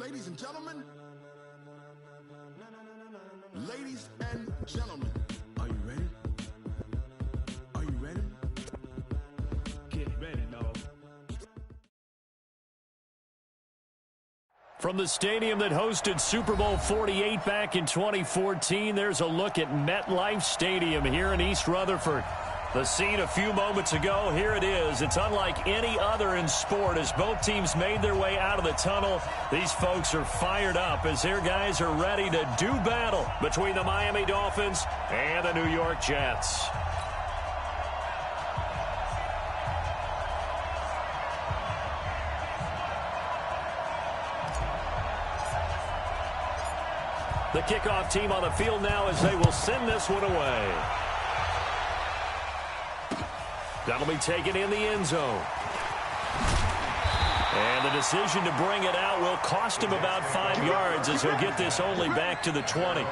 Ladies and gentlemen. Ladies and gentlemen. Are you ready? Are you ready? Get ready, dog. From the stadium that hosted Super Bowl 48 back in 2014, there's a look at MetLife Stadium here in East Rutherford. The scene a few moments ago, here it is. It's unlike any other in sport as both teams made their way out of the tunnel. These folks are fired up as their guys are ready to do battle between the Miami Dolphins and the New York Jets. The kickoff team on the field now as they will send this one away. That'll be taken in the end zone. And the decision to bring it out will cost him about 5 yards as he'll get this only back to the 20.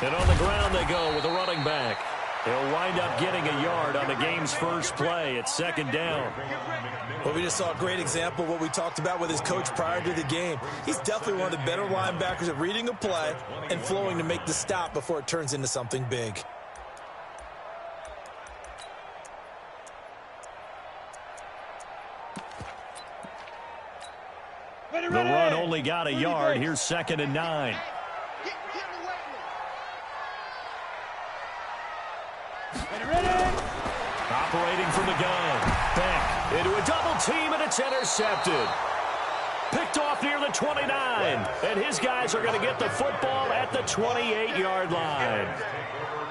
And on the ground they go with a running back. He'll wind up getting a yard on the game's first play at second down. Well, we just saw a great example of what we talked about with his coach prior to the game. He's definitely one of the better linebackers at reading a play and flowing to make the stop before it turns into something big. The run only got a yard. Here's 2nd and 9. Operating from the gun. Back into a double team, and it's intercepted. Picked off near the 29. And his guys are going to get the football at the 28-yard line.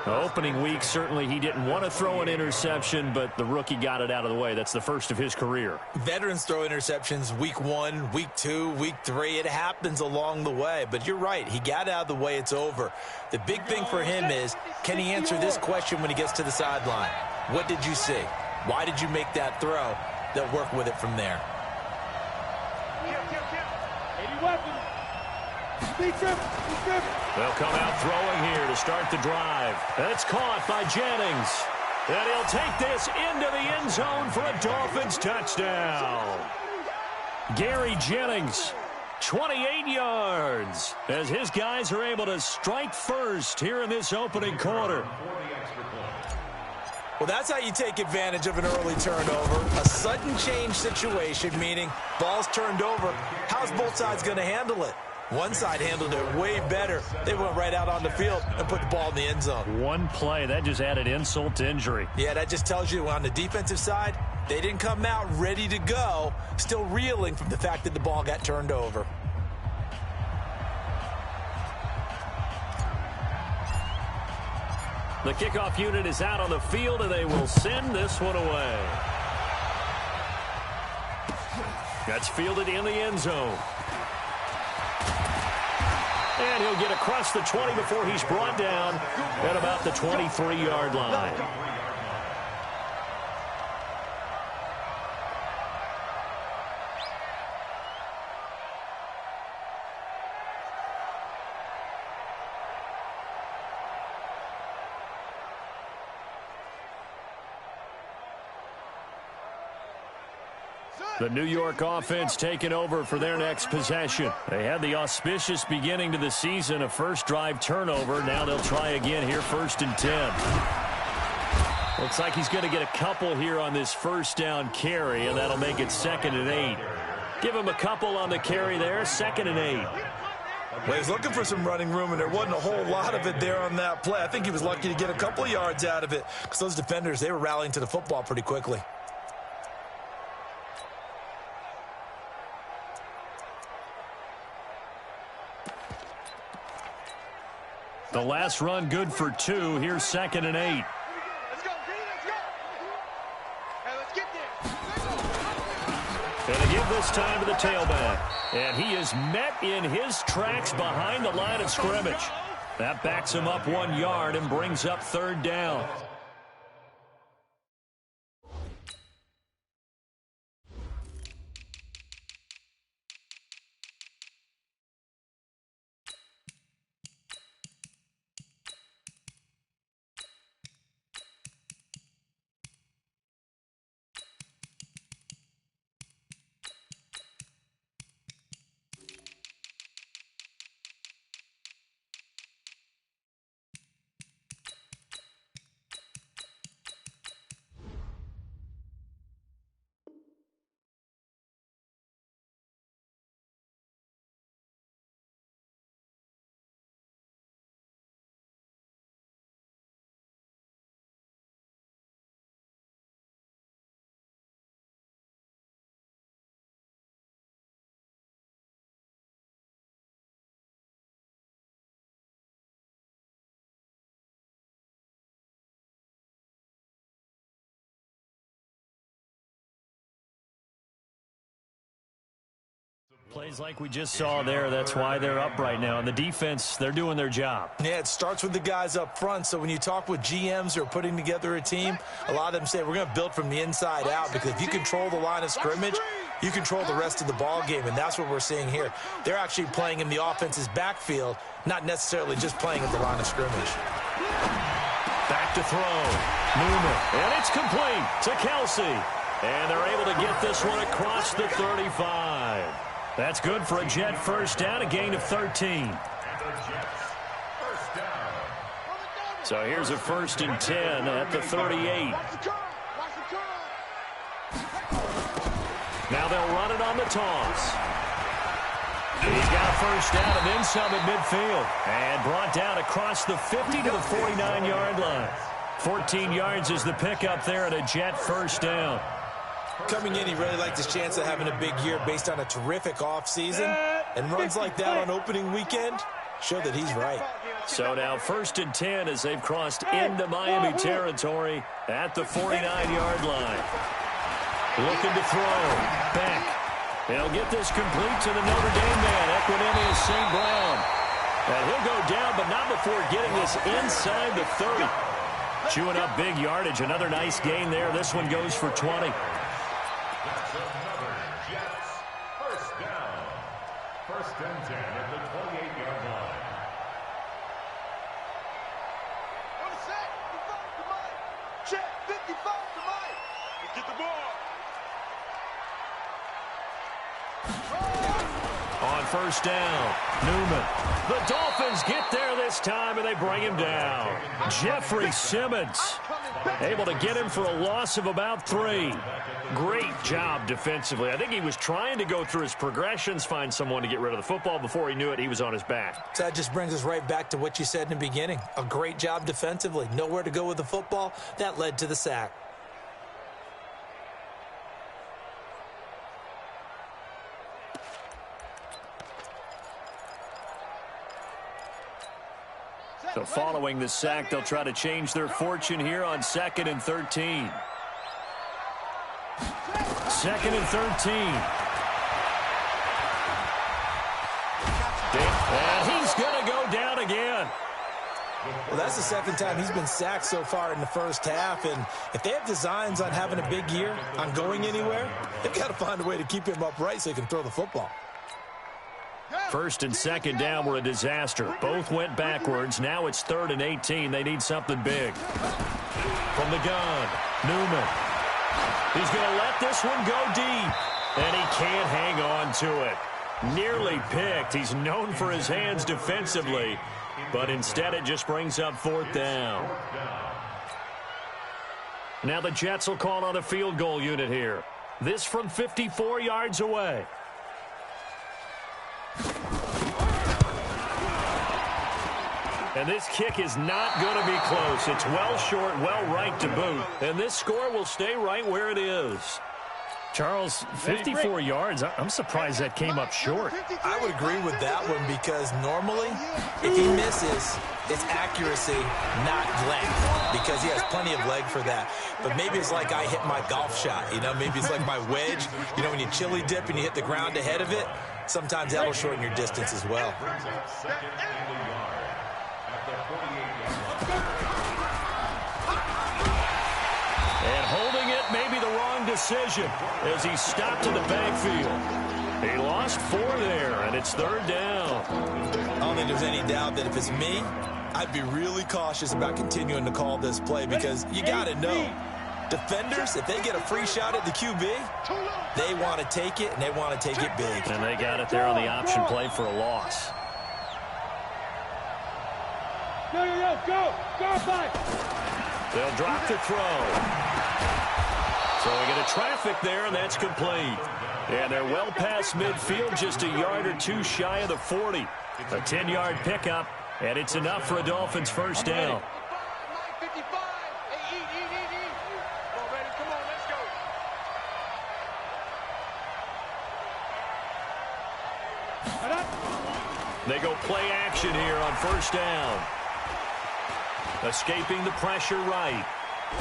Opening week, certainly he didn't want to throw an interception, but the rookie got it out of the way. That's the first of his career. Veterans throw interceptions week 1, week 2, week 3. It happens along the way, but you're right. He got out of the way. It's over. The big thing for him is, can he answer this question when he gets to the sideline? What did you see? Why did you make that throw? They'll work with it from there. They'll come out throwing here to start the drive. That's caught by Jennings. And he'll take this into the end zone for a Dolphins touchdown. Gary Jennings, 28 yards, as his guys are able to strike first here in this opening quarter. Well, that's how you take advantage of an early turnover. A sudden change situation, meaning ball's turned over. How's both sides going to handle it? One side handled it way better. They went right out on the field and put the ball in the end zone. One play, that just added insult to injury. Yeah, that just tells you on the defensive side, they didn't come out ready to go, still reeling from the fact that the ball got turned over. The kickoff unit is out on the field, and they will send this one away. That's fielded in the end zone. And he'll get across the 20 before he's brought down at about the 23-yard line. The New York offense taking over for their next possession. They had the auspicious beginning to the season, a first drive turnover. Now they'll try again here, 1st and 10. Looks like he's going to get a couple here on this first down carry, and that'll make it 2nd and 8. Give him a couple on the carry there, 2nd and 8. Well, he's looking for some running room, and there wasn't a whole lot of it there on that play. I think he was lucky to get a couple of yards out of it because those defenders, they were rallying to the football pretty quickly. The last run good for 2. Here's 2nd and 8. Let's go, let's go. Hey, let's get this time to the tailback. And he is met in his tracks behind the line of scrimmage. That backs him up 1 yard and brings up third down. Plays like we just saw there, that's why they're up right now. And the defense, they're doing their job. Yeah, it starts with the guys up front. So when you talk with GMs who are putting together a team, a lot of them say we're going to build from the inside out, because if you control the line of scrimmage, you control the rest of the ball game, and that's what we're seeing here. They're actually playing in the offense's backfield, not necessarily just playing at the line of scrimmage. Back to throw. Newman, and it's complete to Kelsey. And they're able to get this one across the 35. That's good for a Jet first down, a gain of 13. So here's a 1st and 10 at the 38. Now they'll run it on the toss. He's got a first down and then some at midfield. And brought down across the 50 to the 49-yard line. 14 yards is the pickup there at a Jet first down. Coming in, he really liked his chance of having a big year based on a terrific offseason. And runs like that on opening weekend show that he's right. So now 1st and 10 as they've crossed into Miami territory at the 49-yard line. Looking to throw. Back. They'll get this complete to the Notre Dame man, Equinemius St. Brown. And he'll go down, but not before getting this inside the 30. Chewing up big yardage. Another nice gain there. This one goes for 20. That's another Jets first down. 1st and 10 at the 28-yard line. On the set, 55 to Mike. Check, 55 to Mike. Let's get the ball. On 1st down, Newman. The Dolphins get there this time, and they bring him down. Jeffrey Simmons able to get him for a loss of about 3. Great job defensively. I think he was trying to go through his progressions, find someone to get rid of the football. Before he knew it, he was on his back. So that just brings us right back to what you said in the beginning. A great job defensively. Nowhere to go with the football. That led to the sack. So following the sack, they'll try to change their fortune here on 2nd and 13. 2nd and 13. And he's going to go down again. Well, that's the 2nd time he's been sacked so far in the first half. And if they have designs on having a big year, on going anywhere, they've got to find a way to keep him upright so he can throw the football. 1st and 2nd down were a disaster. Both went backwards. Now it's 3rd and 18. They need something big. From the gun, Newman. He's going to let this one go deep. And he can't hang on to it. Nearly picked. He's known for his hands defensively. But instead it just brings up 4th down. Now the Jets will call on a field goal unit here. This from 54 yards away. And this kick is not going to be close. It's well short, well right to boot. And this score will stay right where it is. Charles, 54 yards. I'm surprised that came up short. I would agree with that one because normally if he misses, it's accuracy, not length, because he has plenty of leg for that. But maybe it's like I hit my golf shot, you know, maybe it's like my wedge. You know, when you chili dip and you hit the ground ahead of it, sometimes that will shorten your distance as well. And holding it may be the wrong decision as he stopped in the backfield. He lost 4 there, and it's 3rd down. I don't think there's any doubt that if it's me, I'd be really cautious about continuing to call this play because you got to know, defenders, if they get a free shot at the QB, they want to take it, and they want to take it big. And they got it there on the option play for a loss. Go, fight. They'll drop the throw. So we get a traffic there, and that's complete. And they're well past midfield, just a yard or 2 shy of the 40. A 10-yard pickup, and it's enough for a Dolphins first down. 55. Hey, eat. Come on, ready? Come on, let's go. They go play action here on first down. Escaping the pressure right.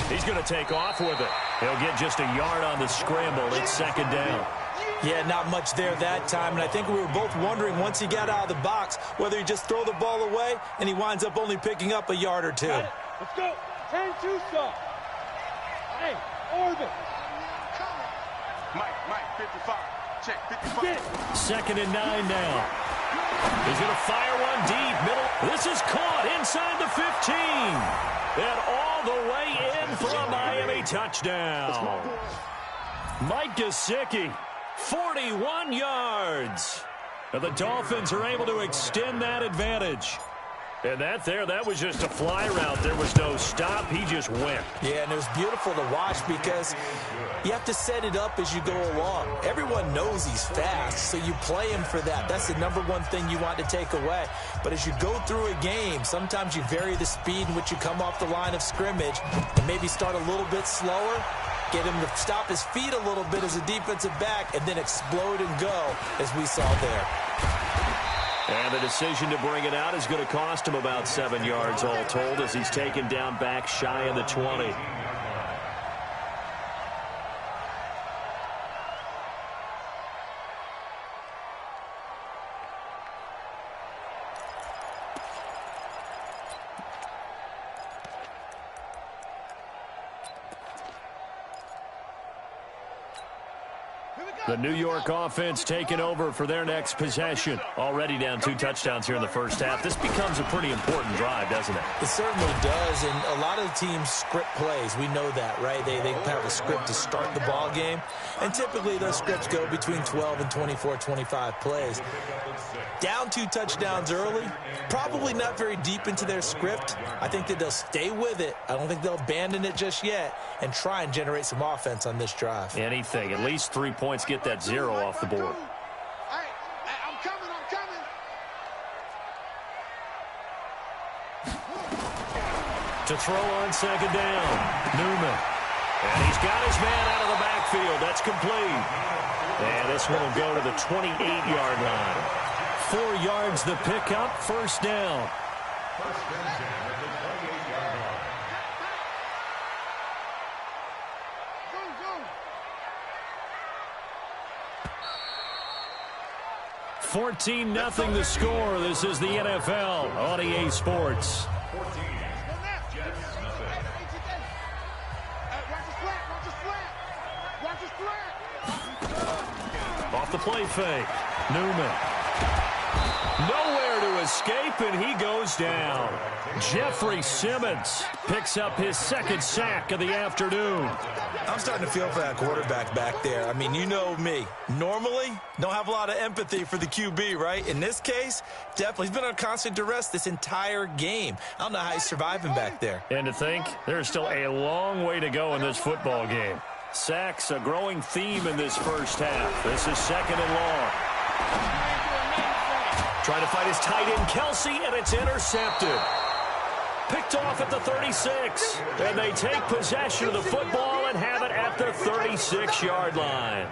He's going to take off with it. He'll get just a yard on the scramble. It's 2nd down. Yeah, not much there that time, and I think we were both wondering once he got out of the box whether he just throw the ball away, and he winds up only picking up a yard or 2. Let's go. 10-2 stop. Hey, orbit. Mike, 55. Check, 55. 2nd and 9 now. He's going to fire one deep, middle. This is caught inside the 15. And all the way in for a Miami touchdown. Mike Gesicki, 41 yards. And the Dolphins are able to extend that advantage. And that was just a fly route. There was no stop. He just went. Yeah, and it was beautiful to watch because you have to set it up as you go along. Everyone knows he's fast, so you play him for that. That's the #1 thing you want to take away. But as you go through a game, sometimes you vary the speed in which you come off the line of scrimmage and maybe start a little bit slower, get him to stop his feet a little bit as a defensive back, and then explode and go, as we saw there. And the decision to bring it out is going to cost him about 7 yards all told as he's taken down back shy of the 20. The New York offense taking over for their next possession. Already down 2 touchdowns here in the first half. This becomes a pretty important drive, doesn't it? It certainly does, and a lot of teams script plays. We know that, right? They have a script to start the ball game, and typically those scripts go between 12 and 24, 25 plays. Down 2 touchdowns early, probably not very deep into their script. I think that they'll stay with it. I don't think they'll abandon it just yet and try and generate some offense on this drive. Anything. At least 3 points, get that 0 off the board. Hey, I'm coming. To throw on 2nd down, Newman. And he's got his man out of the backfield. That's complete. And this one will go to the 28-yard line. 4 yards the pickup, first down. First and 10 at the 28-yard line. 14-0 the score. This is the NFL on EA Sports. 14. Jets, nothing. Off the play fake. Newman. Nowhere to escape, and he goes down. Jeffrey Simmons picks up his 2nd sack of the afternoon. I'm starting to feel for that quarterback back there. I mean, you know me. Normally, don't have a lot of empathy for the QB, right? In this case, definitely. He's been on constant duress this entire game. I don't know how he's surviving back there. And to think, there's still a long way to go in this football game. Sacks, a growing theme in this first half. This is 2nd and long. Trying to fight his tight end, Kelsey, and it's intercepted. Picked off at the 36. And they take possession of the football and have it at the 36-yard line.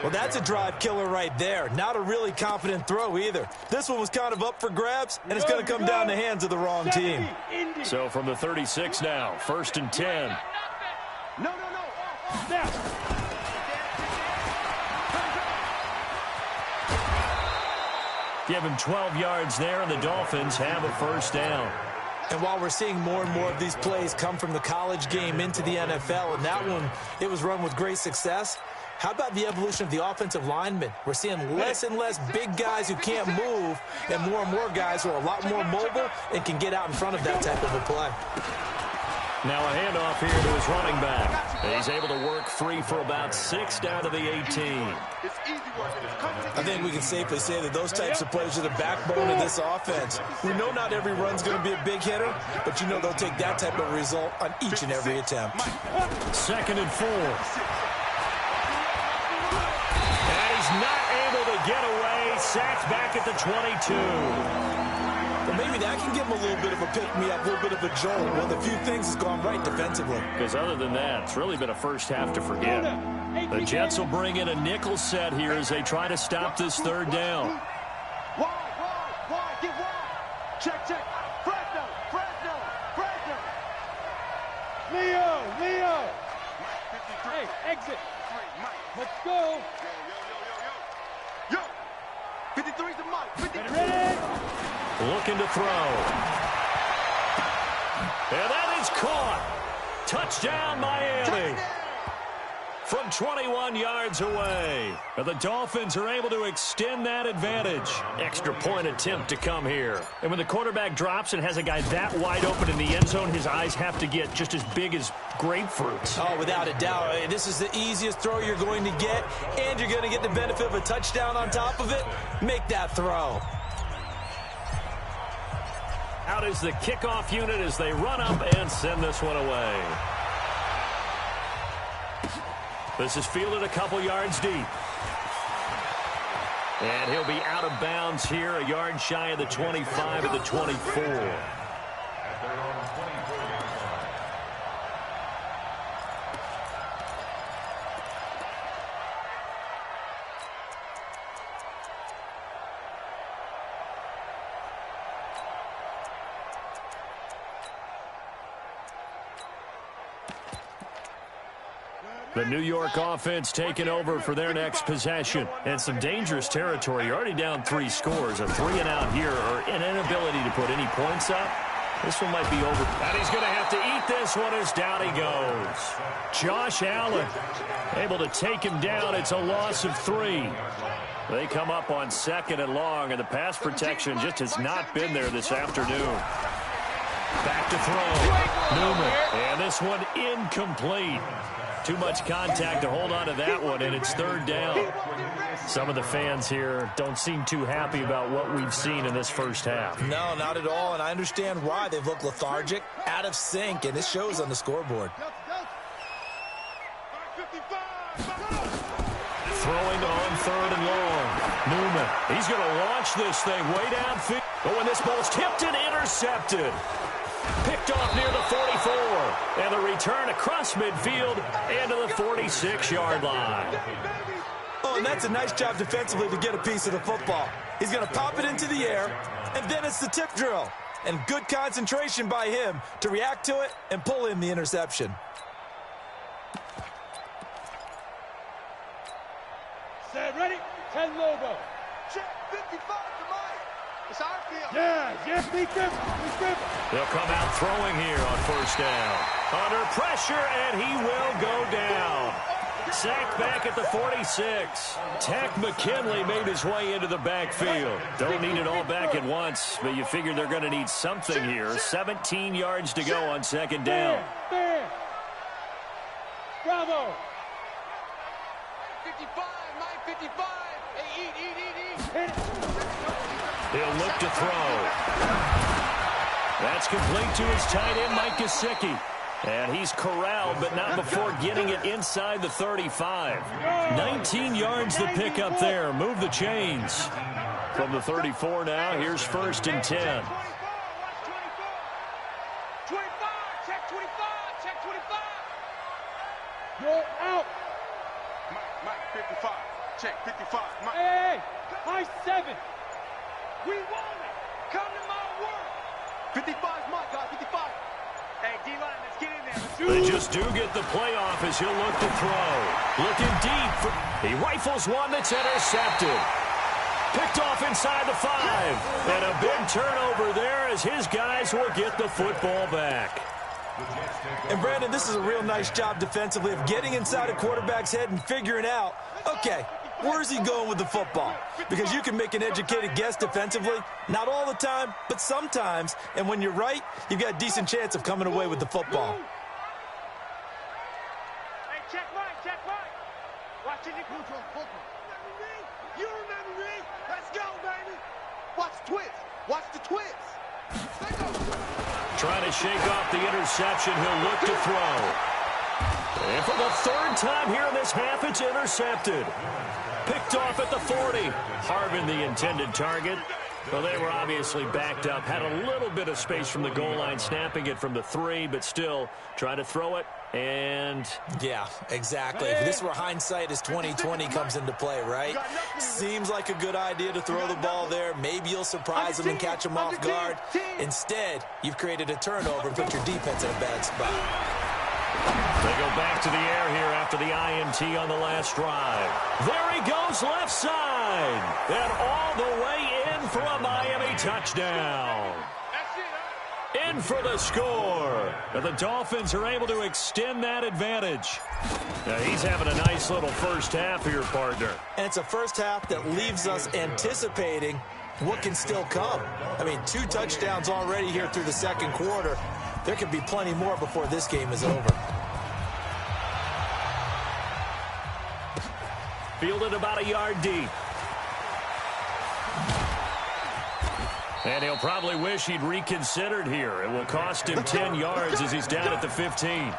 Well, that's a drive killer right there. Not a really confident throw either. This one was kind of up for grabs, and it's going to come down the hands of the wrong team. So from the 36 now, 1st and 10. No. Snap. Give him 12 yards there, and the Dolphins have a first down. And while we're seeing more and more of these plays come from the college game into the NFL, and that one, it was run with great success, how about the evolution of the offensive linemen? We're seeing less and less big guys who can't move and more guys who are a lot more mobile and can get out in front of that type of a play. Now a handoff here to his running back. He's able to work free for about 6 down to the 18. I think we can safely say that those types of plays are the backbone of this offense. We know not every run's going to be a big hitter, but you know they'll take that type of result on each and every attempt. 2nd and 4. And he's not able to get away. Sacked back at the 22. But maybe that can give him a little bit of a pick-me-up, a little bit of a jolt. Well, the few things has gone right defensively. Because other than that, it's really been a first half to forget. The Jets will bring in a nickel set here as they try to stop this 3rd down. Wide, get wide. Check. Fresno. Leo. Hey, exit. Let's go. Yo. 53's the mic. Ready? Looking to throw. And that is caught. Touchdown, Miami. From 21 yards away. And the Dolphins are able to extend that advantage. Extra point attempt to come here. And when the quarterback drops and has a guy that wide open in the end zone, his eyes have to get just as big as grapefruits. Oh, without a doubt. This is the easiest throw you're going to get, and you're going to get the benefit of a touchdown on top of it. Make that throw. Out is the kickoff unit as they run up and send this one away. This is fielded a couple yards deep. And he'll be out of bounds here, a yard shy of the 25 at the 24. The New York offense taking over for their next possession. And some dangerous territory. You're already down 3 scores. A 3-and-out here, or an inability to put any points up. This one might be over. And he's going to have to eat this one as down he goes. Josh Allen able to take him down. It's a loss of 3. They come up on 2nd and long, and the pass protection just has not been there this afternoon. Back to throw. Newman. And this one incomplete. Too much contact to hold on to that one, and it's 3rd down. Some of the fans here don't seem too happy about what we've seen in this first half. No, not at all, and I understand why. They've looked lethargic, out of sync, and it shows on the scoreboard. Throwing on 3rd and long. Newman, he's going to launch this thing way downfield. Oh, and this ball's tipped and intercepted. Picked off near the 44. And the return across midfield and to the 46-yard line. Oh, and that's a nice job defensively to get a piece of the football. He's going to pop it into the air, and then it's the tip drill. And good concentration by him to react to it and pull in the interception. Set, ready? 10 Lobo. Check, 55 to Mike. It's our field. Yeah, be careful. They'll come out throwing here on 1st down. Under pressure, and he will go down. Sacked back at the 46. Tech McKinley made his way into the backfield. Don't need it all back at once, but you figure they're going to need something here. 17 yards to go on 2nd down. Fair. Bravo. 55, Mike, 55. Hey, eat. Hit it. He'll look to throw. That's complete to his tight end, Mike Gesicki. And he's corralled, but not before getting it inside the 35. 19 yards to pick up there. Move the chains. From the 34 now, here's 1st and 10. Roll out. Mike, 55. Check, 55. Mike. Hey, high 7. We want it. Come to my work. 55's Mike, guys, 55. Hey, D-line, let's get in there. They just do get the play off as he'll look to throw. Looking deep. He rifles one that's intercepted. Picked off inside the 5. And a big turnover there as his guys will get the football back. And, Brandon, this is a real nice job defensively of getting inside a quarterback's head and figuring out, okay, where's he going with the football? Because you can make an educated guess defensively, not all the time, but sometimes. And when you're right, you've got a decent chance of coming away with the football. Hey, check Mike. Watch it. You remember me? Let's go, baby. Watch the twist. Watch the twist. Trying to shake off the interception. He'll look to throw. And for the 3rd time here in this half, it's intercepted. Picked off at the 40. Harvin, the intended target. Well, they were obviously backed up. Had a little bit of space from the goal line, snapping it from the 3, but still trying to throw it. And yeah, exactly. This is where hindsight is 20/20 comes into play, right? Seems like a good idea to throw the ball there. Maybe you'll surprise them and catch them off guard. Instead, you've created a turnover and put your defense in a bad spot. They go back to the air here after the INT on the last drive. There he goes left side. And all the way in for a Miami touchdown. In for the score. And the Dolphins are able to extend that advantage. Now he's having a nice little first half here, partner. And it's a first half that leaves us anticipating what can still come. I mean, 2 touchdowns already here through the second quarter. There could be plenty more before this game is over. Fielded about a yard deep. And he'll probably wish he'd reconsidered here. It will cost him 10 yards as he's down at the 15.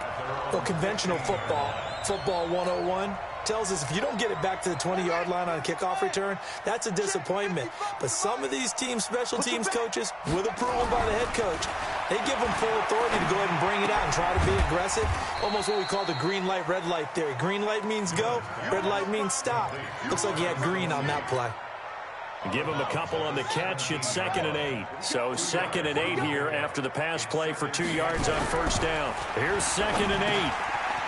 Well, conventional football 101, tells us if you don't get it back to the 20-yard line on a kickoff return, that's a disappointment. But some of these special teams coaches, with approval by the head coach, they give them full authority to go ahead and bring it out and try to be aggressive. Almost what we call the green light, red light theory. Green light means go, red light means stop. Looks like he had green on that play. Give him a couple on the catch. It's 2nd and 8. So 2nd and 8 here after the pass play for 2 yards on first down. Here's 2nd and 8.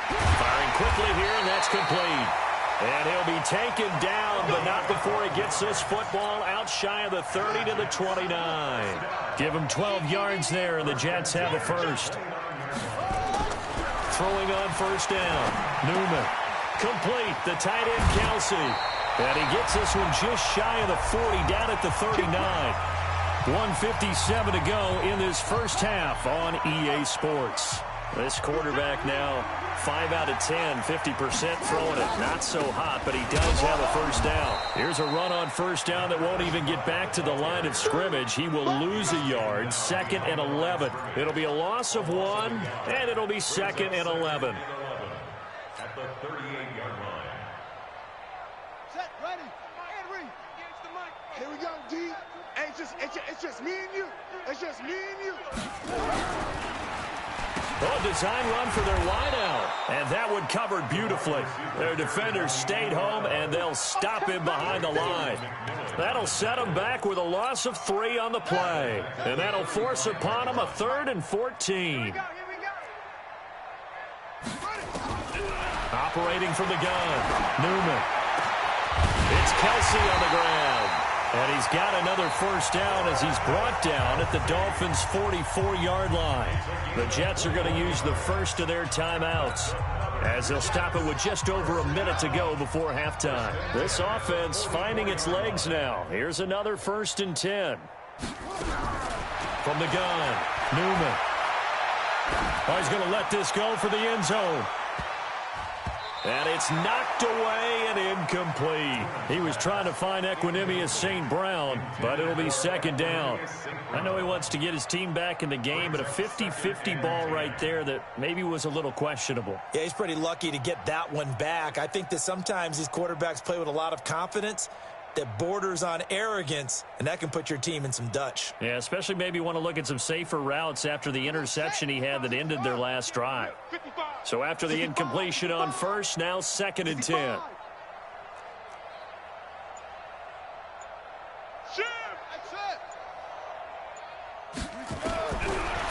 Firing quickly here, and that's complete. And he'll be taken down, but not before he gets this football out shy of the 30 to the 29. Give him 12 yards there, and the Jets have a first. Throwing on first down. Newman. Complete. The tight end, Kelsey. And he gets this one just shy of the 40, down at the 39. 1:57 to go in this first half on EA Sports. This quarterback now 5 out of 10, 50% throwing it. Not so hot, but he does have a first down. Here's a run on first down that won't even get back to the line of scrimmage. He will lose a yard. 2nd and 11. It'll be a loss of 1, and it'll be 2nd and 11. At the 38-yard line. Set, ready, and read. Against the mic. Here we go, D. Hey, it's just me and you. It's just me and you. Oh, design run for their wideout. And that one covered beautifully. Their defenders stayed home, and they'll stop him behind the line. That'll set him back with a loss of 3 on the play. And that'll force upon him a 3rd and 14. Operating from the gun, Newman. It's Kelsey on the ground. And he's got another first down as he's brought down at the Dolphins' 44-yard line. The Jets are going to use the first of their timeouts as they'll stop it with just over a minute to go before halftime. This offense finding its legs now. Here's another 1st and 10. From the gun, Newman. Oh, he's going to let this go for the end zone. And it's knocked away and incomplete. He was trying to find Equinemius St. Brown, but it'll be 2nd down. I know he wants to get his team back in the game, but a 50-50 ball right there that maybe was a little questionable. Yeah, he's pretty lucky to get that one back. I think that sometimes these quarterbacks play with a lot of confidence that borders on arrogance, and that can put your team in some Dutch. Yeah, especially maybe want to look at some safer routes after the interception he had that ended their last drive. So after the incompletion on first, now 2nd and 10.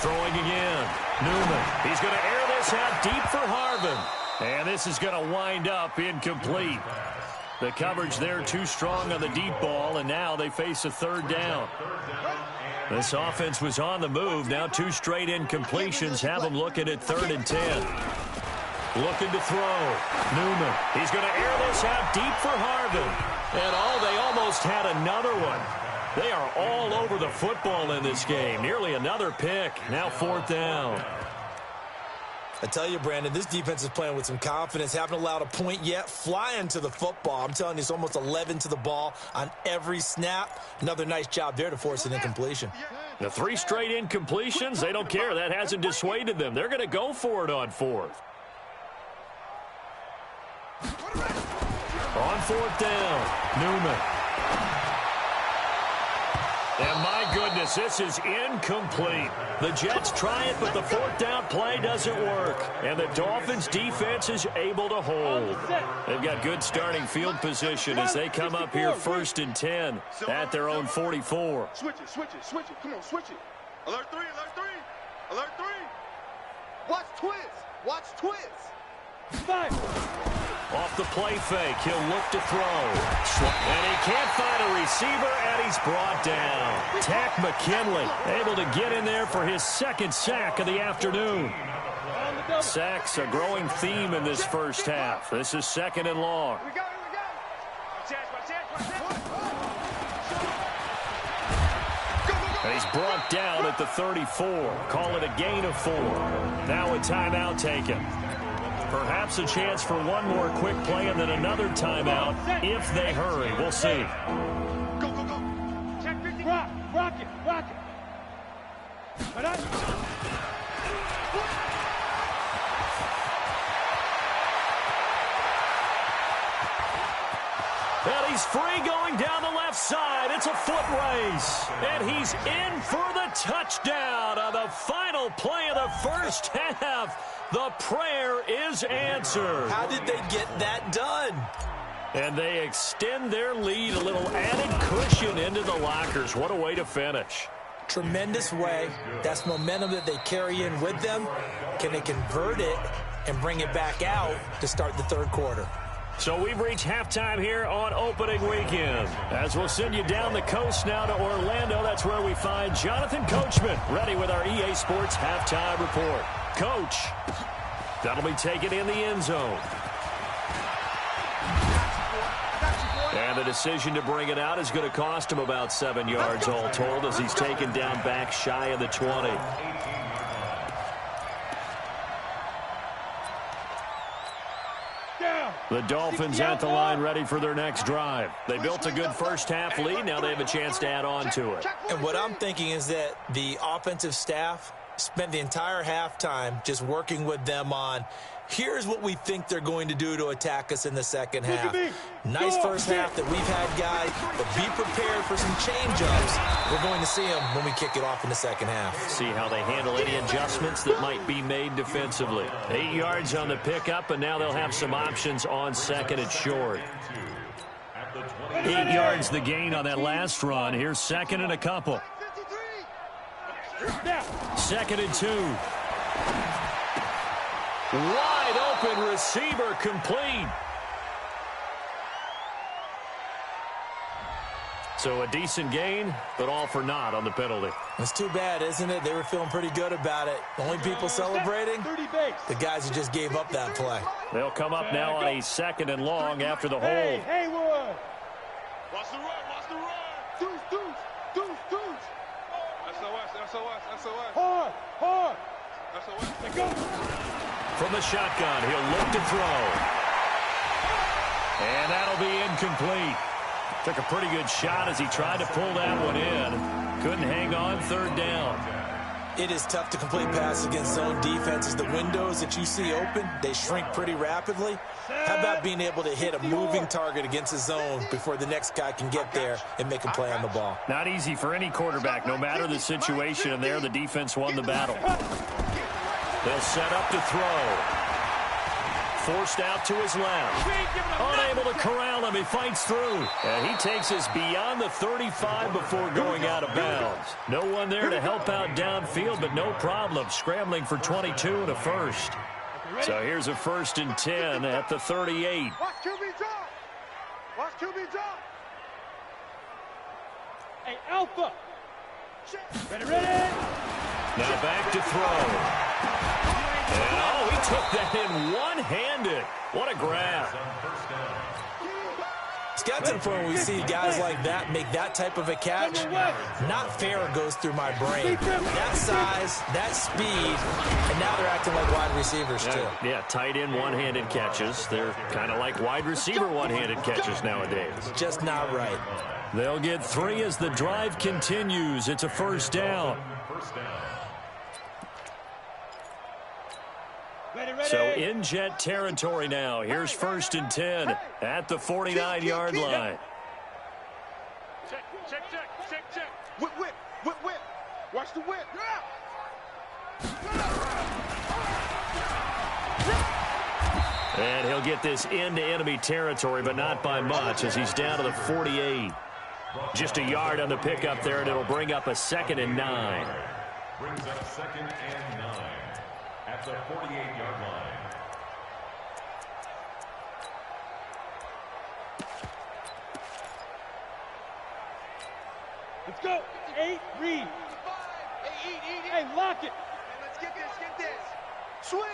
Throwing again. Newman. He's going to air this out deep for Harvin. And this is going to wind up incomplete. The coverage there too strong on the deep ball, and now they face a 3rd down. This offense was on the move. Now 2 straight incompletions have them looking at 3rd and 10. Looking to throw. Newman. He's going to air this out deep for Harvin. And they almost had another one. They are all over the football in this game. Nearly another pick. Now 4th down. I tell you, Brandon, this defense is playing with some confidence. Haven't allowed a point yet. Flying to the football. I'm telling you, it's almost 11 to the ball on every snap. Another nice job there to force an incompletion. The 3 straight incompletions, they don't care. That hasn't dissuaded them. They're going to go for it on 4th. On 4th down, Newman. And my goodness, this is incomplete. The Jets try it, but the 4th down play doesn't work. And the Dolphins' defense is able to hold. They've got good starting field position as they come up here 1st and 10 at their own 44. Switch it, switch it, switch it. Come on, switch it. Alert 3, alert 3. Alert 3. Watch twist. Watch twist. Five. Off the play fake, he'll look to throw. And he can't find a receiver, and he's brought down. Tack McKinley able to get in there for his 2nd sack of the afternoon. Sacks a growing theme in this first half. This is 2nd and long. And he's brought down at the 34. Call it a gain of 4. Now a timeout taken. Perhaps a chance for one more quick play and then another timeout if they hurry. We'll see. Go, go, go. Check 50. Rock it, rock it. And he's free going down the left side. It's a foot race. And he's in for the touchdown on the final play of the first half. The prayer is answered. How did they get that done? And they extend their lead, a little added cushion into the lockers. What a way to finish. Tremendous way. That's momentum that they carry in with them. Can they convert it and bring it back out to start the 3rd quarter? So we've reached halftime here on opening weekend. As we'll send you down the coast now to Orlando, that's where we find Jonathan Coachman, ready with our EA Sports halftime report. Coach, that'll be taken in the end zone. And the decision to bring it out is going to cost him about 7 yards all told as he's taken down back shy of the 20. The Dolphins at the line ready for their next drive. They built a good first half lead. Now they have a chance to add on to it. And what I'm thinking is that the offensive staff spent the entire halftime just working with them on, here's what we think they're going to do to attack us in the second half. Nice first half that we've had, guys, but be prepared for some change-ups. We're going to see them when we kick it off in the second half. See how they handle any adjustments that might be made defensively. 8 yards on the pickup, and now they'll have some options on 2nd and short. 8 yards the gain on that last run. Here's 2nd and a couple. 2nd and 2. Wide open receiver complete. So a decent gain, but all for naught on the penalty. It's too bad, isn't it? They were feeling pretty good about it. The only people celebrating, the guys who just gave up that play. They'll come up now on a 2nd and long after the hold. Haywood. Watch the run, watch the run. Deuce. SOS. Hard. SOS. Let go. From the shotgun, he'll look to throw. And that'll be incomplete. Took a pretty good shot as he tried to pull that one in. Couldn't hang on, 3rd down. It is tough to complete passes against zone defenses. The windows that you see open, they shrink pretty rapidly. How about being able to hit a moving target against a zone before the next guy can get there and make a play on the ball? Not easy for any quarterback, no matter the situation. And there, the defense won the battle. They'll set up to throw. forced out to his left. Unable to corral him. He fights through. And he takes us beyond the 35 before going out of bounds. No one there to help out downfield, but no problem. Scrambling for 22 and a first. So here's a 1st and 10 at the 38. Watch QB drop. Watch QB drop. Hey, Alpha. Ready. Now back to throw. And, oh, he took that in one-handed. What a grab. It's got some fun when we see guys like that make that type of a catch. Not fair goes through my brain. That size, that speed, and now they're acting like wide receivers too. Yeah, tight end one-handed catches. They're kind of like wide receiver one-handed catches nowadays. Just not right. They'll get 3 as the drive continues. It's a 1st down. So in Jet territory now. Here's 1st and 10 at the 49-yard line. Check. Whip. Watch the whip. And he'll get this into enemy territory, but not by much as he's down to the 48. Just a yard on the pickup there, and it'll bring up a 2nd and 9. Brings up 2nd and 9 at the 48-yard line. Let's go. 8, read. Hey, lock it. Let's get this. Switch.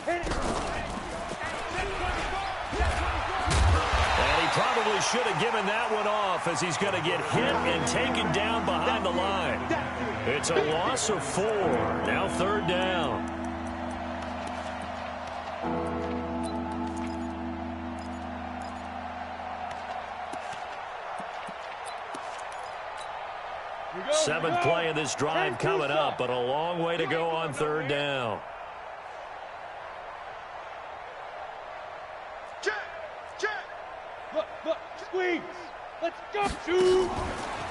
Hit it. And he probably should have given that one off as he's going to get hit and taken down behind the line. It's a loss of 4. Now 3rd down. Seventh play of this drive coming up, but a long way to go on 3rd down. Look, squeeze. Let's go. Shoot.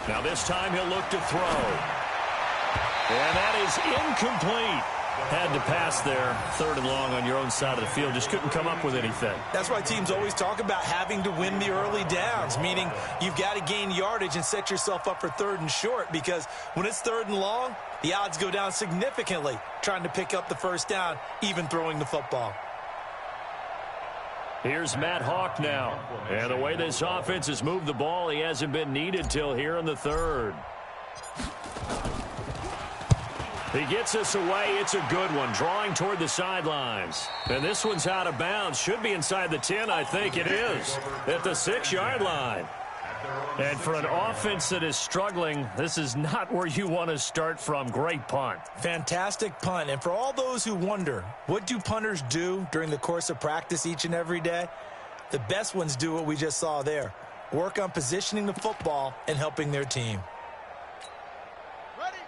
Now this time he'll look to throw. And that is incomplete. Had to pass there. 3rd and long on your own side of the field. Just couldn't come up with anything. That's why teams always talk about having to win the early downs, meaning you've got to gain yardage and set yourself up for 3rd and short, because when it's 3rd and long, the odds go down significantly trying to pick up the 1st down, even throwing the football. Here's Matt Hawk now. And the way this offense has moved the ball, he hasn't been needed till here in the 3rd. He gets us away. It's a good one, drawing toward the sidelines. And this one's out of bounds. Should be inside the 10, I think it is, at the 6-yard line. And for an offense that is struggling, this is not where you want to start from. Great punt. Fantastic punt. And for all those who wonder, what do punters do during the course of practice each and every day? The best ones do what we just saw there. Work on positioning the football and helping their team.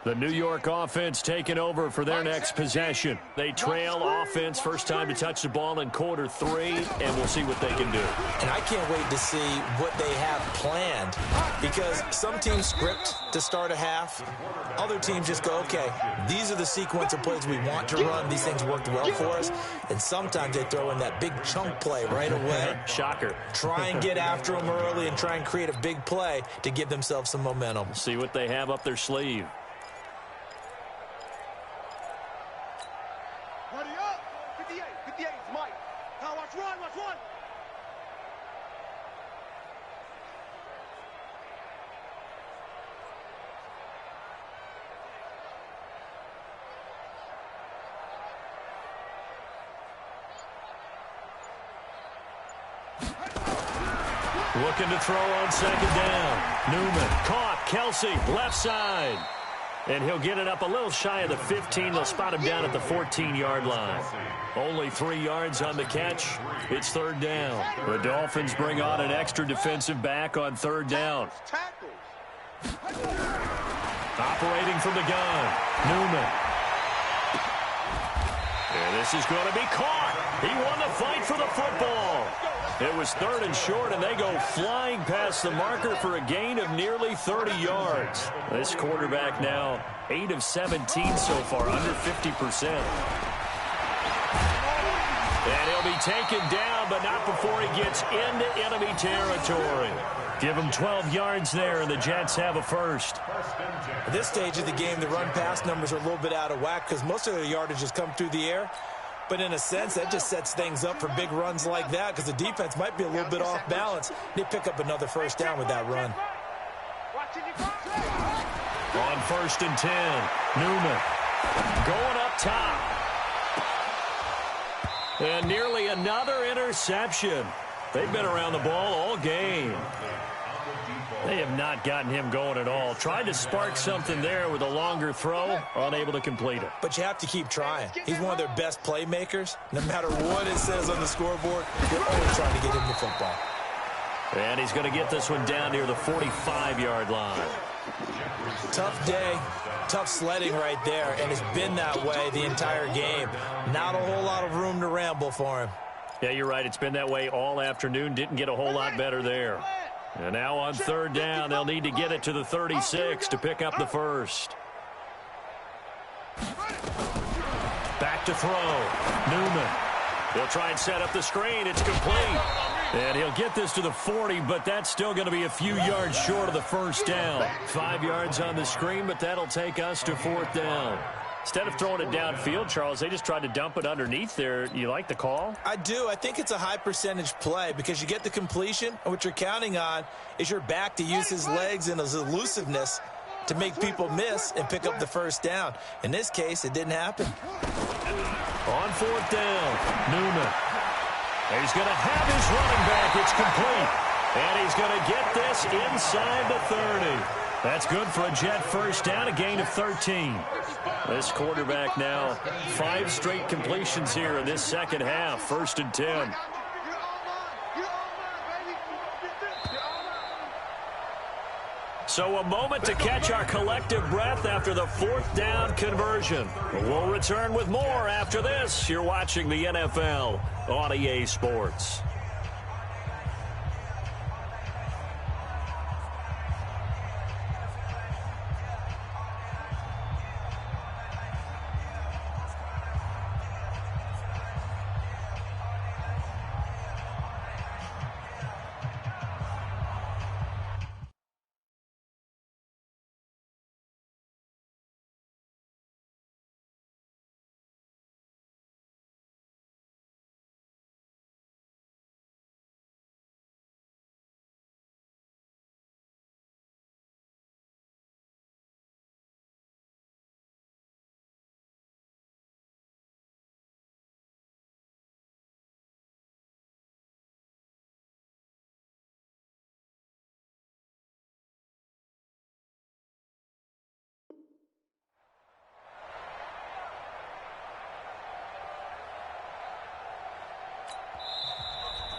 The New York offense taking over for their next possession. They trail offense, first time to touch the ball in quarter 3, and we'll see what they can do. And I can't wait to see what they have planned, because some teams script to start a half. Other teams just go, okay, these are the sequence of plays we want to run. These things worked well for us. And sometimes they throw in that big chunk play right away. Shocker. Try and get after them early and try and create a big play to give themselves some momentum. See what they have up their sleeve. Ready up. 58 is Mike. Now watch one. Looking to throw on 2nd down. Newman caught. Kelsey left side. And he'll get it up a little shy of the 15. They'll spot him down at the 14-yard line. Only 3 yards on the catch. It's 3rd down. The Dolphins bring on an extra defensive back on 3rd down. Operating from the gun. Newman. And this is going to be caught. He won the fight for the football. It was 3rd and short, and they go flying past the marker for a gain of nearly 30 yards. This quarterback now 8 of 17 so far, under 50%. And he'll taken down, but not before he gets into enemy territory. Give him 12 yards there, and the Jets have a first. At this stage of the game, the run-pass numbers are a little bit out of whack because most of their yardage has come through the air. But in a sense, that just sets things up for big runs like that because the defense might be a little bit off balance. They pick up another first down with that run. On 1st and 10, Newman going up top. And nearly another interception. They've been around the ball all game. They have not gotten him going at all. Tried to spark something there with a longer throw, unable to complete it. But you have to keep trying. He's one of their best playmakers. No matter what it says on the scoreboard, you're always trying to get him the football. And he's going to get this one down near the 45-yard line. Tough day, tough sledding right there, and it's been that way the entire game. Not a whole lot of room to ramble for him. Yeah, you're right. It's been that way all afternoon. Didn't get a whole lot better there. And now on 3rd down, they'll need to get it to the 36 to pick up the first. Back to throw. Newman. He'll try and set up the screen. It's complete. And he'll get this to the 40, but that's still going to be a few yards short of the first down. 5 yards on the screen, but that'll take us to 4th down. Instead of throwing it downfield, Charles, they just tried to dump it underneath there. You like the call? I do. I think it's a high percentage play because you get the completion, and what you're counting on is your back to use his legs and his elusiveness to make people miss and pick up the first down. In this case, it didn't happen. On 4th down, Newman. He's going to have his running back. It's complete. And he's going to get this inside the 30. That's good for a Jet first down, a gain of 13. This quarterback now, 5 straight completions here in this second half. 1st and 10. So a moment to catch our collective breath after the 4th down conversion. We'll return with more after this. You're watching the NFL on EA Sports.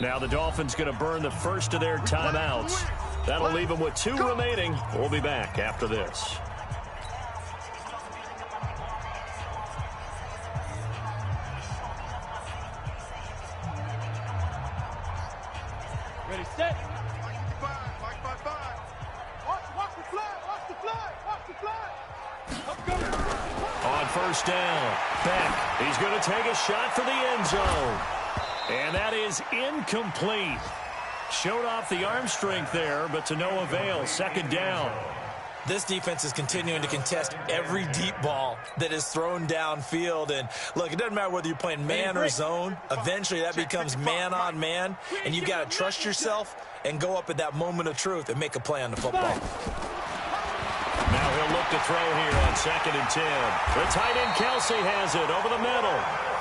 Now the Dolphins going to burn the first of their timeouts. That'll leave them with 2 remaining. We'll be back after this. Ready, set. Watch the flag. Watch the flag. Watch the flag. On 1st down, Beck. He's going to take a shot for the end zone. And that is incomplete. Showed off the arm strength there, but to no avail. 2nd down. This defense is continuing to contest every deep ball that is thrown downfield. And, look, it doesn't matter whether you're playing man or zone. Eventually, that becomes man-on-man, and you've got to trust yourself and go up at that moment of truth and make a play on the football. Now he'll look to throw here on 2nd and 10. The tight end, Kelsey, has it over the middle.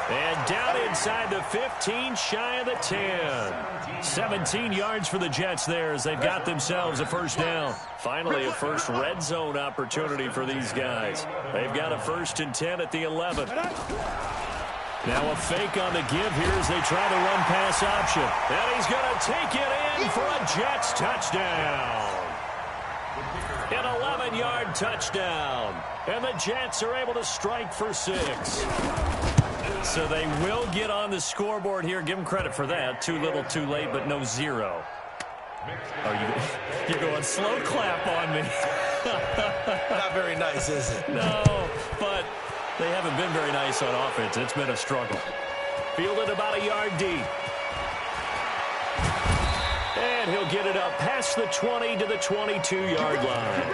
And down inside the 15, shy of the 10. 17 yards for the Jets there as they've got themselves a first down. Finally, a first red zone opportunity for these guys. They've got a 1st and 10 at the 11. Now a fake on the give here as they try the run-pass option. And he's going to take it in for a Jets touchdown. An 11-yard touchdown. And the Jets are able to strike for 6. So they will get on the scoreboard here. Give them credit for that. Too little, too late, but no 0. Oh, you're going slow clap on me. Not very nice, is it? No, but they haven't been very nice on offense. It's been a struggle. Fielded about a yard deep. And he'll get it up past the 20 to the 22-yard line.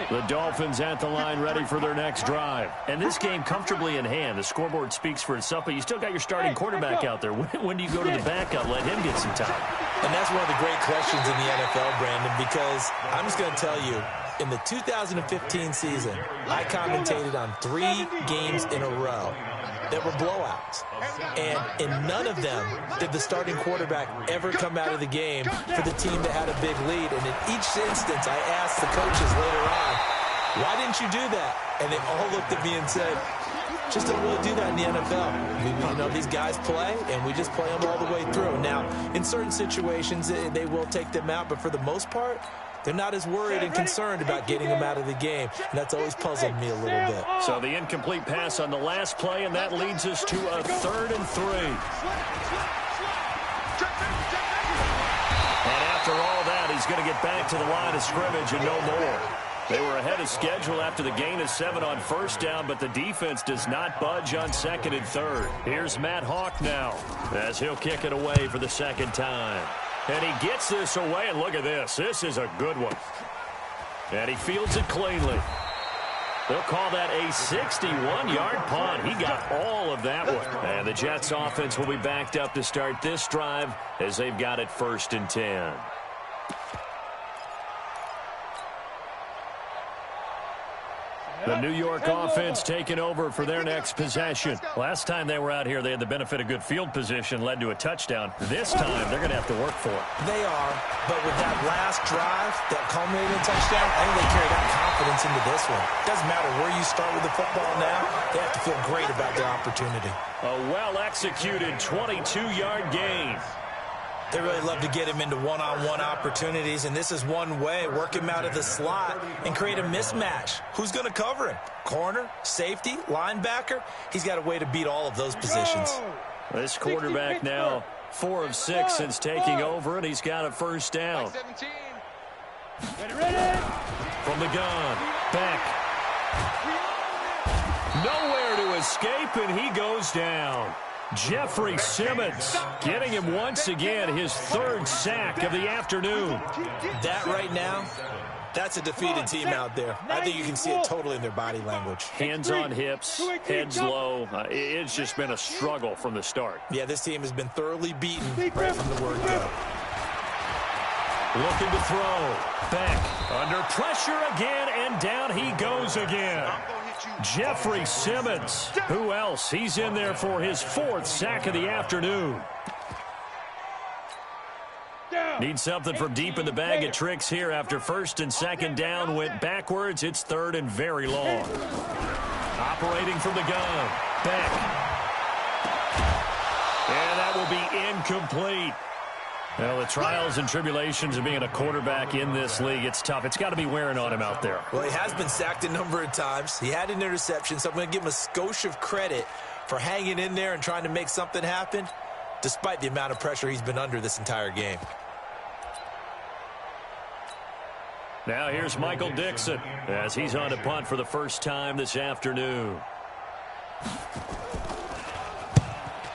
The Dolphins at the line ready for their next drive. And this game comfortably in hand. The scoreboard speaks for itself, but you still got your starting quarterback out there. When do you go to the backup? Let him get some time. And that's one of the great questions in the NFL, Brandon, because I'm just going to tell you, in the 2015 season, I commentated on 3 games in a row that were blowouts. And in none of them did the starting quarterback ever come out of the game for the team that had a big lead. And in each instance, I asked the coaches later on, why didn't you do that? And they all looked at me and said, just don't really do that in the NFL. You know, these guys play, and we just play them all the way through. Now, in certain situations, they will take them out, but for the most part, they're not as worried and concerned about getting them out of the game. And that's always puzzled me a little bit. So the incomplete pass on the last play, and that leads us to a 3rd and 3. And after all that, he's going to get back to the line of scrimmage and no more. They were ahead of schedule after the gain of 7 on first down, but the defense does not budge on 2nd and 3rd. Here's Matt Hawk now as he'll kick it away for the 2nd time. And he gets this away, and look at this. This is a good one. And he fields it cleanly. They'll call that a 61-yard punt. He got all of that one. And the Jets offense will be backed up to start this drive as they've got it 1st and 10. The New York offense taking over for their next possession. Last time they were out here, they had the benefit of good field position, led to a touchdown. This time, they're going to have to work for it. They are, but with that last drive, that culminating touchdown, I think they carry that confidence into this one. It doesn't matter where you start with the football now, they have to feel great about their opportunity. A well-executed 22-yard gain. They really love to get him into one-on-one opportunities, and this is one way. Work him out of the slot and create a mismatch. Who's going to cover him? Corner, safety, linebacker? He's got a way to beat all of those positions. This quarterback now 4 of 6 since taking over, and he's got a 1st down. From the gun, back. Nowhere to escape, and he goes down. Jeffrey Simmons getting him once again his 3rd sack of the afternoon. That right now, that's a defeated team out there. I think you can see it totally in their body language. Hands on hips, heads low. It's just been a struggle from the start. Yeah, this team has been thoroughly beaten right from the word go. Looking to throw. Back. Under pressure again, and down he goes again. Jeffrey Simmons. Who else? He's in there for his 4th sack of the afternoon. Need something from deep in the bag of tricks here after 1st and 2nd down went backwards. It's 3rd and very long. Operating from the gun. Back. And that will be incomplete. Well, the trials and tribulations of being a quarterback in this league, it's tough. It's got to be wearing on him out there. Well, he has been sacked a number of times. He had an interception, so I'm going to give him a skosh of credit for hanging in there and trying to make something happen, despite the amount of pressure he's been under this entire game. Now here's Michael Dixon as he's on to punt for the 1st time this afternoon.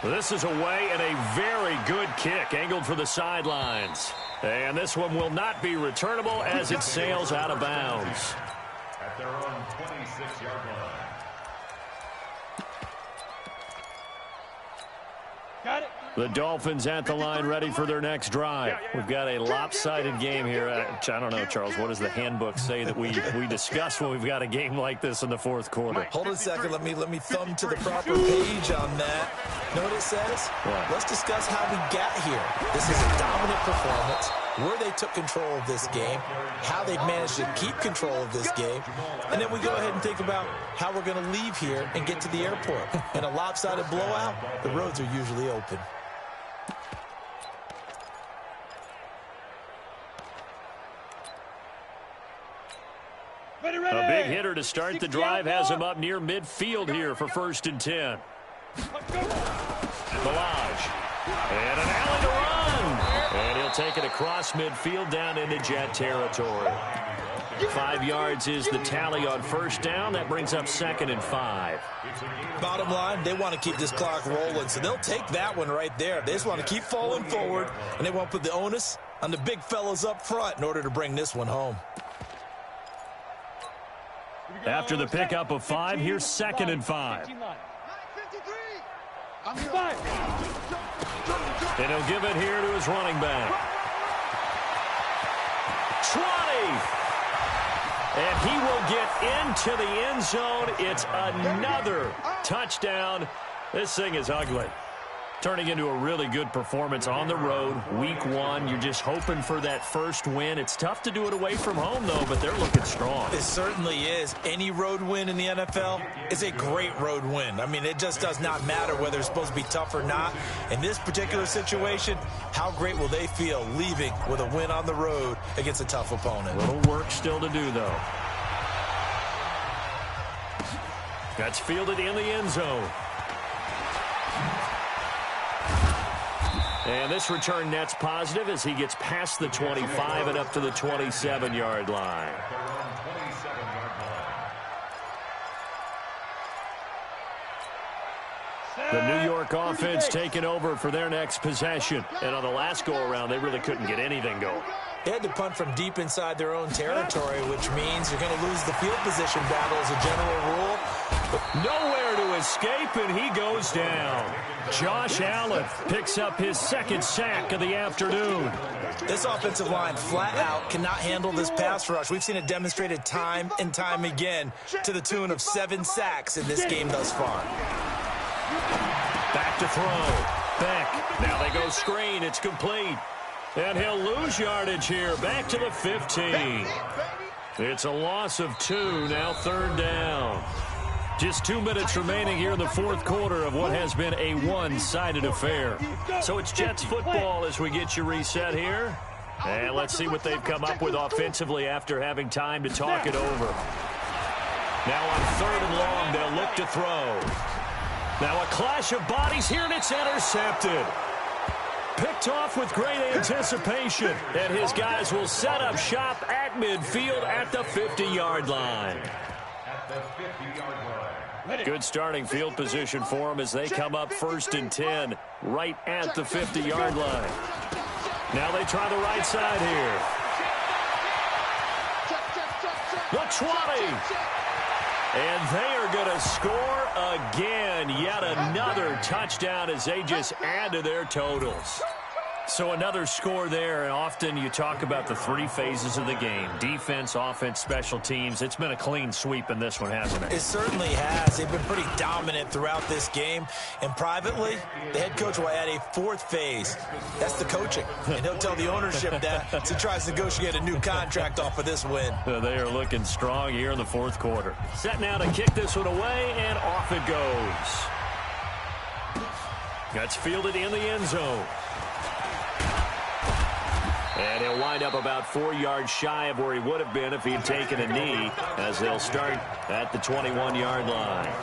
This is away and a very good kick angled for the sidelines. And this one will not be returnable as it sails out of bounds. At their own 26-yard line. Got it. The Dolphins at the line ready for their next drive. We've got a lopsided game here. I don't know, Charles, what does the handbook say that we discuss when we've got a game like this in the 4th quarter? Hold on a second. Let me thumb to the proper page on that. Know what it says? What? Let's discuss how we got here. This is a dominant performance, where they took control of this game, how they've managed to keep control of this game, and then we go ahead and think about how we're going to leave here and get to the airport. In a lopsided blowout, the roads are usually open. A big hitter to start the drive has him up near midfield here for 1st and 10. Balaj. And an alley to run. And he'll take it across midfield down into Jet territory. 5 yards is the tally on first down. That brings up 2nd and 5. Bottom line, they want to keep this clock rolling, so they'll take that one right there. They just want to keep falling forward, and they want to put the onus on the big fellas up front in order to bring this one home. After the pickup of 5, here's 2nd and 5. And he'll give it here to his running back. 20! And he will get into the end zone. It's another touchdown. This thing is ugly. Turning into a really good performance on the road, week 1. You're just hoping for that first win. It's tough to do it away from home, though, but they're looking strong. It certainly is. Any road win in the NFL is a great road win. I mean, it just does not matter whether it's supposed to be tough or not. In this particular situation, how great will they feel leaving with a win on the road against a tough opponent? A little work still to do, though. That's fielded in the end zone. And this return net's positive as he gets past the 25 and up to the 27-yard line. The New York offense taking over for their next possession. And on the last go-around, they really couldn't get anything going. They had to punt from deep inside their own territory, which means you're going to lose the field position battle as a general rule. Nowhere to escape, and he goes down. Josh Allen picks up his 2nd sack of the afternoon. This offensive line flat out cannot handle this pass rush. We've seen it demonstrated time and time again to the tune of 7 sacks in this game thus far. Back to throw. Beck. Now they go screen. It's complete. And he'll lose yardage here. Back to the 15. It's a loss of 2. Now 3rd down. Just 2 minutes remaining here in the 4th quarter of what has been a one-sided affair. So it's Jets football as we get you reset here. And let's see what they've come up with offensively after having time to talk it over. Now on 3rd and long, they'll look to throw. Now a clash of bodies here, and it's intercepted. Picked off with great anticipation. And his guys will set up shop at midfield at the 50-yard line. Good starting field position for them as they come up 1st and 10 right at the 50-yard line. Now they try the right side here. The 20. And they are going to score again. Yet another touchdown as they just add to their totals. So another score there, and often you talk about the 3 phases of the game. Defense, offense, special teams. It's been a clean sweep in this one, hasn't it? It certainly has. They've been pretty dominant throughout this game. And privately, the head coach will add a 4th phase. That's the coaching. And he'll tell the ownership that as he tries to negotiate a new contract off of this win. They are looking strong here in the 4th quarter. Set now to kick this one away, and off it goes. That's fielded in the end zone. And he'll wind up about 4 yards shy of where he would have been if he had taken a knee, as they'll start at the 21-yard line.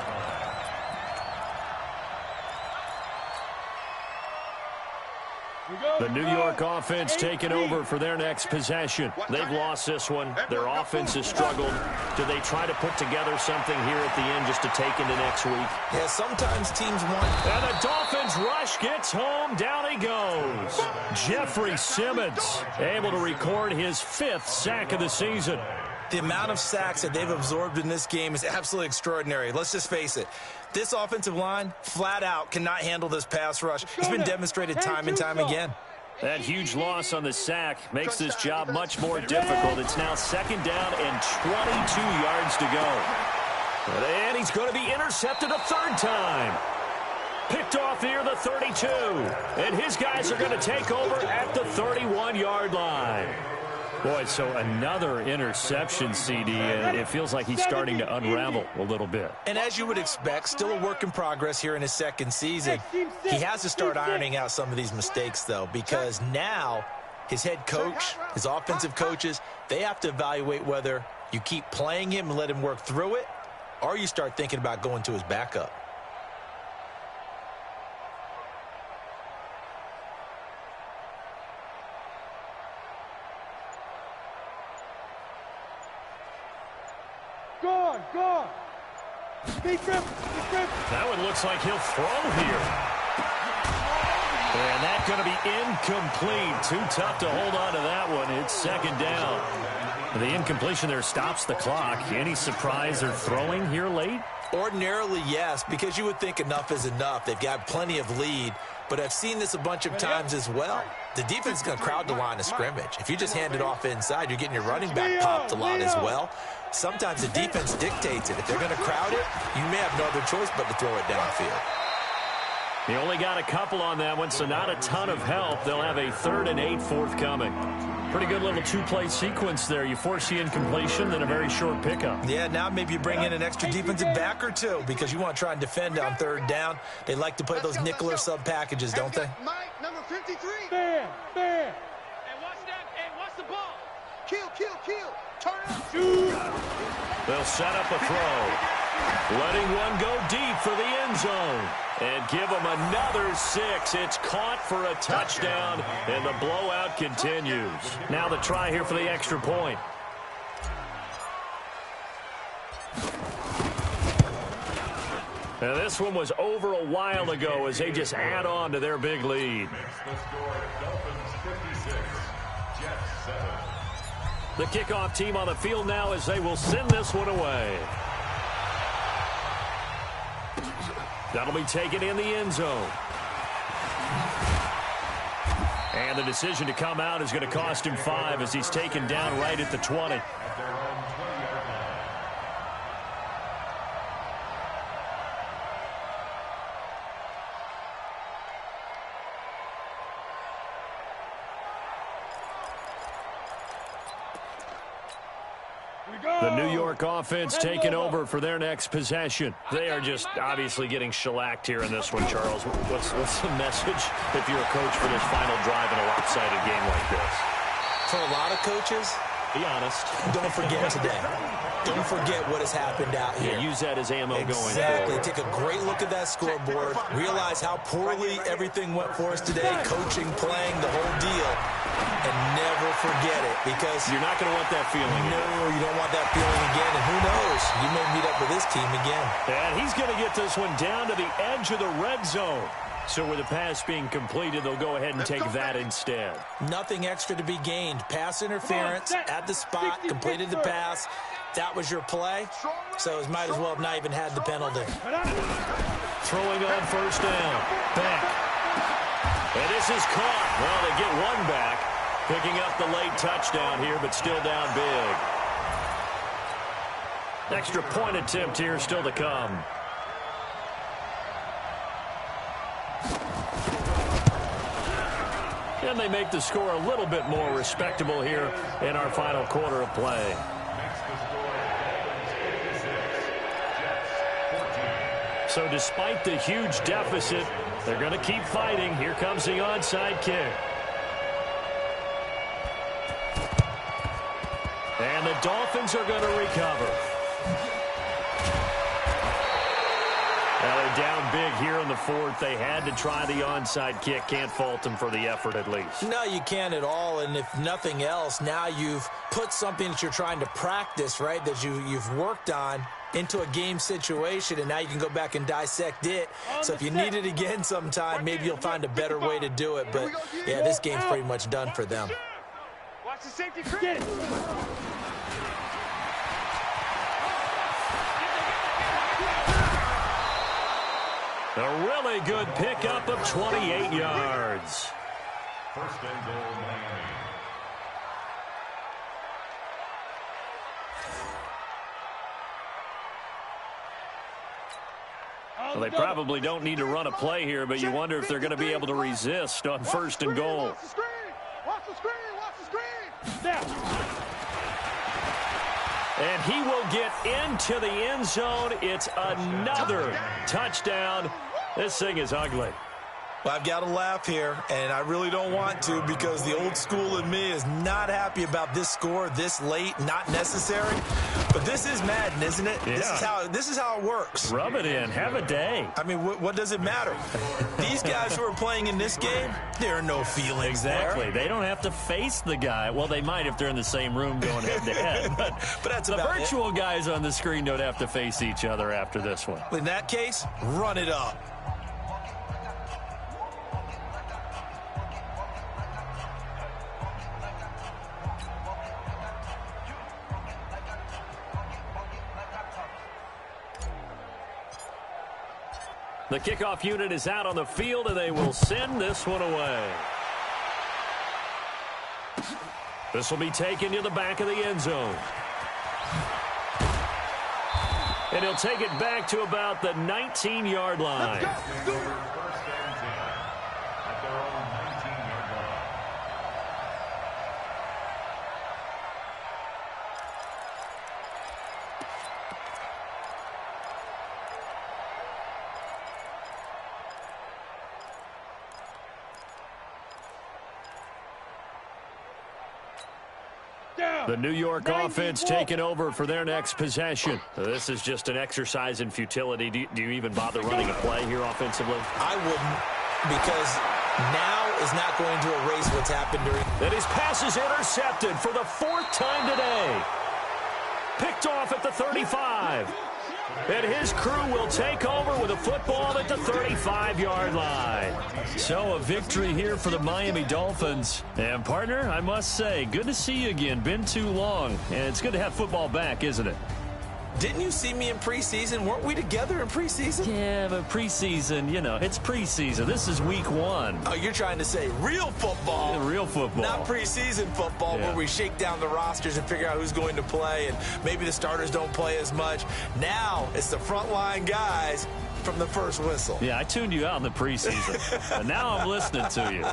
The New York offense taking over for their next possession. They've lost this one. Their offense has struggled. Do they try to put together something here at the end just to take into next week? Yeah, sometimes teams want... And the Dolphins rush gets home. Down he goes. Jeffrey Simmons able to record his 5th sack of the season. The amount of sacks that they've absorbed in this game is absolutely extraordinary. Let's just face it. This offensive line, flat out, cannot handle this pass rush. It's been demonstrated time and time again. That huge loss on the sack makes this job much more difficult. It's now 2nd down and 22 yards to go. And he's going to be intercepted a 3rd time. Picked off near the 32. And his guys are going to take over at the 31-yard line. Boy, so another interception, CD, and it feels like he's starting to unravel a little bit. And as you would expect, still a work in progress here in his 2nd season. He has to start ironing out some of these mistakes, though, because now his head coach, his offensive coaches, they have to evaluate whether you keep playing him and let him work through it, or you start thinking about going to his backup. Gone. Deep grip. That one looks like he'll throw here. And that's going to be incomplete. Too tough to hold on to that one. It's second down. The incompletion there stops the clock. Any surprise they're throwing here late? Ordinarily, yes, because you would think enough is enough. They've got plenty of lead, but I've seen this a bunch of times as well. The defense is going to crowd the line of scrimmage. If you just hand it off inside, you're getting your running back popped a lot as well. Sometimes the defense dictates it. If they're going to crowd it, you may have no other choice but to throw it downfield. He only got a couple on that one, so not a ton of help. They'll have a 3rd and 8 forthcoming. Pretty good little two-play sequence there. You force the incompletion, then a very short pickup. Yeah, now maybe you bring in an extra defensive back or two because you want to try and defend on 3rd down. They like to play those nickel or sub packages, don't they? Mike, number 53. Stand. Hey, watch that. Hey, watch the ball. Kill. Turn up. Shoot. They'll set up a throw. Letting one go deep for the end zone. And give them another 6. It's caught for a touchdown, and the blowout continues. Now the try here for the extra point. Now this one was over a while ago as they just add on to their big lead. The kickoff team on the field now as they will send this one away. That'll be taken in the end zone. And the decision to come out is going to cost him 5 as he's taken down right at the 20. The New York offense taking over for their next possession. They are just obviously getting shellacked here in this one, Charles. What's the message if you're a coach for this final drive in a lopsided game like this? For a lot of coaches, be honest. Don't forget today. Don't forget what has happened out here. Yeah, use that as ammo going forward. Exactly. Take a great look at that scoreboard. Realize how poorly everything went for us today. Coaching, playing, the whole deal. And never forget it because you're not going to want that feeling. No, you don't want that feeling again. And who knows? You may meet up with this team again. And he's going to get this one down to the edge of the red zone. So with the pass being completed, they'll go ahead and take that instead. Nothing extra to be gained. Pass interference at the spot, completed the pass. That was your play. So it might as well have not even had the penalty. Throwing on first down. Back. And this is caught. Well, they get one back. Picking up the late touchdown here, but still down big. Extra point attempt here still to come. And they make the score a little bit more respectable here in our final quarter of play. So despite the huge deficit, they're going to keep fighting. Here comes the onside kick. And the Dolphins are going to recover. Now they're down big here in the fourth. They had to try the onside kick. Can't fault them for the effort at least. No, you can't at all. And if nothing else, now you've put something that you're trying to practice, right, that you've worked on into a game situation, and now you can go back and dissect it. So if you need it again sometime, maybe you'll find a better way to do it. But, yeah, this game's pretty much done for them. Watch the safety. Get it. A really good pickup of 28 yards. First and goal, Miami. Well, they probably don't need to run a play here, but you wonder if they're going to be able to resist on first and goal. Watch the screen. Watch the screen. Watch the screen. Snap. And he will get into the end zone. It's another touchdown. This thing is ugly. Well, I've got to laugh here, and I really don't want to because the old school in me is not happy about this score this late, not necessary. But this is Madden, isn't it? Yeah. This is how it works. Rub it in. Have a day. I mean, what does it matter? These guys who are playing in this game, there are no feelings Exactly. there. They don't have to face the guy. Well, they might if they're in the same room going head-to-head. But that's the about virtual guys on the screen don't have to face each other after this one. In that case, run it up. The kickoff unit is out on the field, and they will send this one away. This will be taken to the back of the end zone. And he'll take it back to about the 19-yard line. First and 10 at their own 19-yard line. The New York offense taking over for their next possession. This is just an exercise in futility. Do you even bother running a play here offensively? I wouldn't, because now is not going to erase what's happened during. And his pass is intercepted for the fourth time today. Picked off at the 35. And his crew will take over with a football at the 35-yard line. So a victory here for the Miami Dolphins. And, partner, I must say, good to see you again. Been too long. And it's good to have football back, isn't it? Didn't you see me in preseason? Weren't we together in preseason? Yeah, but preseason, it's preseason. This is week 1. Oh, you're trying to say real football. Yeah, real football. Not preseason football where we shake down the rosters and figure out who's going to play, and maybe the starters don't play as much. Now it's the frontline guys from the first whistle. Yeah, I tuned you out in the preseason. And now I'm listening to you.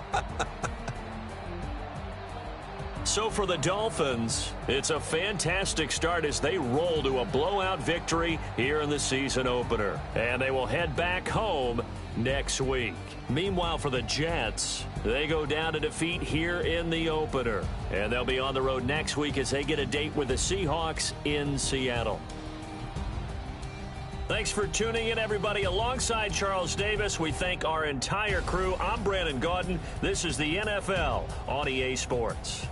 So for the Dolphins, it's a fantastic start as they roll to a blowout victory here in the season opener. And they will head back home next week. Meanwhile, for the Jets, they go down to defeat here in the opener. And they'll be on the road next week as they get a date with the Seahawks in Seattle. Thanks for tuning in, everybody. Alongside Charles Davis, we thank our entire crew. I'm Brandon Gaudin. This is the NFL on EA Sports.